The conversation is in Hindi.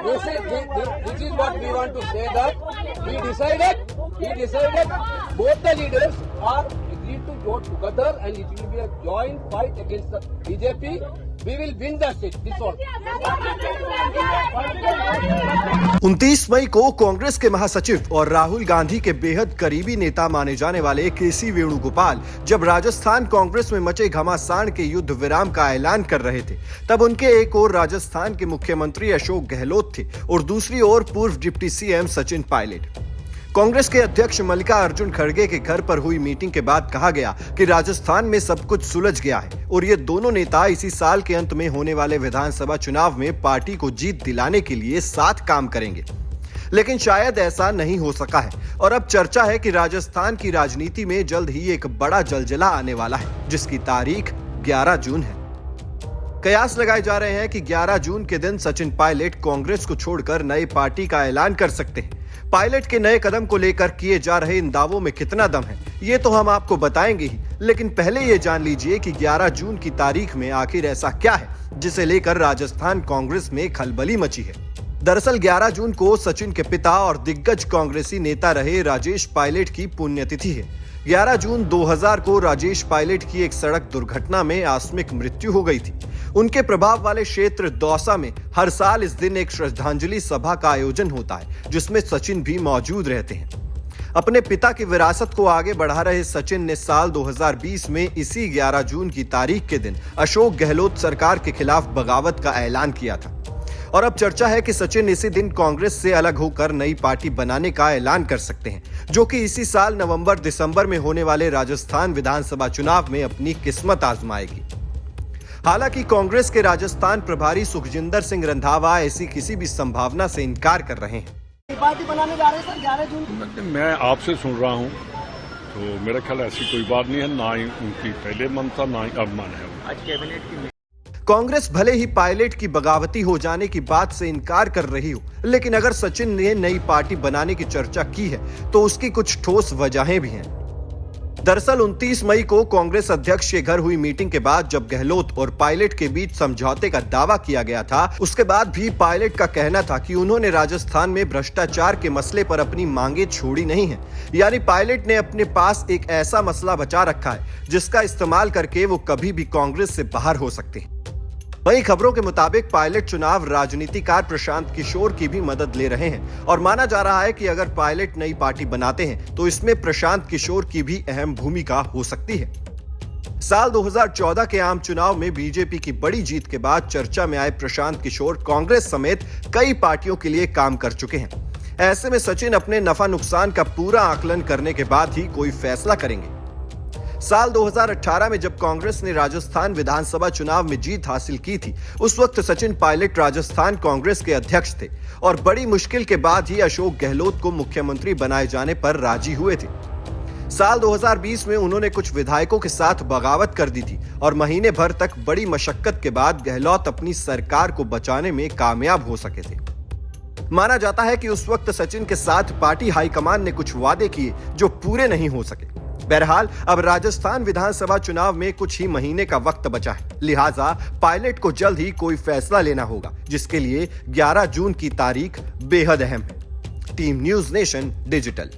This is what we want to say, that we decided both the leaders are agreed to go together and it will be a joint fight against the BJP. We will win the seat. This all. 29 मई को कांग्रेस के महासचिव और राहुल गांधी के बेहद करीबी नेता माने जाने वाले केसी वेणुगोपाल जब राजस्थान कांग्रेस में मचे घमासान के युद्ध विराम का ऐलान कर रहे थे, तब उनके एक ओर राजस्थान के मुख्यमंत्री अशोक गहलोत थे और दूसरी ओर पूर्व डिप्टी सीएम सचिन पायलट। कांग्रेस के अध्यक्ष मल्लिकार्जुन खड़गे के घर पर हुई मीटिंग के बाद कहा गया कि राजस्थान में सब कुछ सुलझ गया है और ये दोनों नेता इसी साल के अंत में होने वाले विधानसभा चुनाव में पार्टी को जीत दिलाने के लिए साथ काम करेंगे। लेकिन शायद ऐसा नहीं हो सका है और अब चर्चा है कि राजस्थान की राजनीति में जल्द ही एक बड़ा जलजला आने वाला है, जिसकी तारीख 11 जून है। कयास लगाए जा रहे हैं कि 11 जून के दिन सचिन पायलट कांग्रेस को छोड़कर नई पार्टी का ऐलान कर सकते हैं। पायलट के नए कदम को लेकर किए जा रहे इन दावों में कितना दम है, ये तो हम आपको बताएंगे ही, लेकिन पहले ये जान लीजिए कि 11 जून की तारीख में आखिर ऐसा क्या है जिसे लेकर राजस्थान कांग्रेस में खलबली मची है। दरअसल 11 जून को सचिन के पिता और दिग्गज कांग्रेसी नेता रहे राजेश पायलट की पुण्यतिथि है। 11 जून 2000 को राजेश पायलट की एक सड़क दुर्घटना में आकस्मिक मृत्यु हो गई थी। उनके प्रभाव वाले क्षेत्र दौसा में हर साल इस दिन एक श्रद्धांजलि सभा का आयोजन होता है, जिसमें सचिन भी मौजूद रहते हैं। अपने पिता की विरासत को आगे बढ़ा रहे सचिन ने साल 2020 में इसी 11 जून की तारीख के दिन अशोक गहलोत सरकार के खिलाफ बगावत का ऐलान किया था और अब चर्चा है कि सचिन इसी दिन कांग्रेस से अलग होकर नई पार्टी बनाने का ऐलान कर सकते हैं, जो कि इसी साल नवंबर-दिसंबर में होने वाले राजस्थान विधानसभा चुनाव में अपनी किस्मत आजमाएगी। हालांकि कांग्रेस के राजस्थान प्रभारी सुखजिंदर सिंह रंधावा ऐसी किसी भी संभावना से इनकार कर रहे हैं। पार्टी बनाने जा रहे हैं सर 11 जून। मैं आपसे सुन रहा हूं, तो मेरा ख्याल ऐसी कोई बात नहीं है, ना ही उनकी पहले मन था ना ही अब मन है। आज कैबिनेट की कांग्रेस भले ही पायलट की बगावती हो जाने की बात से इनकार कर रही हो, लेकिन अगर सचिन ने नई पार्टी बनाने की चर्चा की है तो उसकी कुछ ठोस वजहें भी हैं। दरअसल 29 मई को कांग्रेस अध्यक्ष के घर हुई मीटिंग के बाद जब गहलोत और पायलट के बीच समझौते का दावा किया गया था, उसके बाद भी पायलट का कहना था कि उन्होंने राजस्थान में भ्रष्टाचार के मसले पर अपनी मांगे छोड़ी नहीं है। यानी पायलट ने अपने पास एक ऐसा मसला बचा रखा है जिसका इस्तेमाल करके वो कभी भी कांग्रेस से बाहर हो सकते हैं। वहीं खबरों के मुताबिक पायलट चुनाव राजनीतिकार प्रशांत किशोर की भी मदद ले रहे हैं और माना जा रहा है कि अगर पायलट नई पार्टी बनाते हैं तो इसमें प्रशांत किशोर की भी अहम भूमिका हो सकती है। साल 2014 के आम चुनाव में बीजेपी की बड़ी जीत के बाद चर्चा में आए प्रशांत किशोर कांग्रेस समेत कई पार्टियों के लिए काम कर चुके हैं। ऐसे में सचिन अपने नफा नुकसान का पूरा आकलन करने के बाद ही कोई फैसला करेंगे। साल 2018 में जब कांग्रेस ने राजस्थान विधानसभा चुनाव में जीत हासिल की थी, उस वक्त सचिन पायलट राजस्थान कांग्रेस के अध्यक्ष थे और बड़ी मुश्किल के बाद ही अशोक गहलोत को मुख्यमंत्री बनाए जाने पर राजी हुए थे। साल 2020 में उन्होंने कुछ विधायकों के साथ बगावत कर दी थी और महीने भर तक बड़ी मशक्कत के बाद गहलोत अपनी सरकार को बचाने में कामयाब हो सके थे। माना जाता है कि उस वक्त सचिन के साथ पार्टी हाईकमान ने कुछ वादे किए जो पूरे नहीं हो सके। बहरहाल अब राजस्थान विधानसभा चुनाव में कुछ ही महीने का वक्त बचा है, लिहाजा पायलट को जल्द ही कोई फैसला लेना होगा, जिसके लिए 11 जून की तारीख बेहद अहम है। Team news nation digital.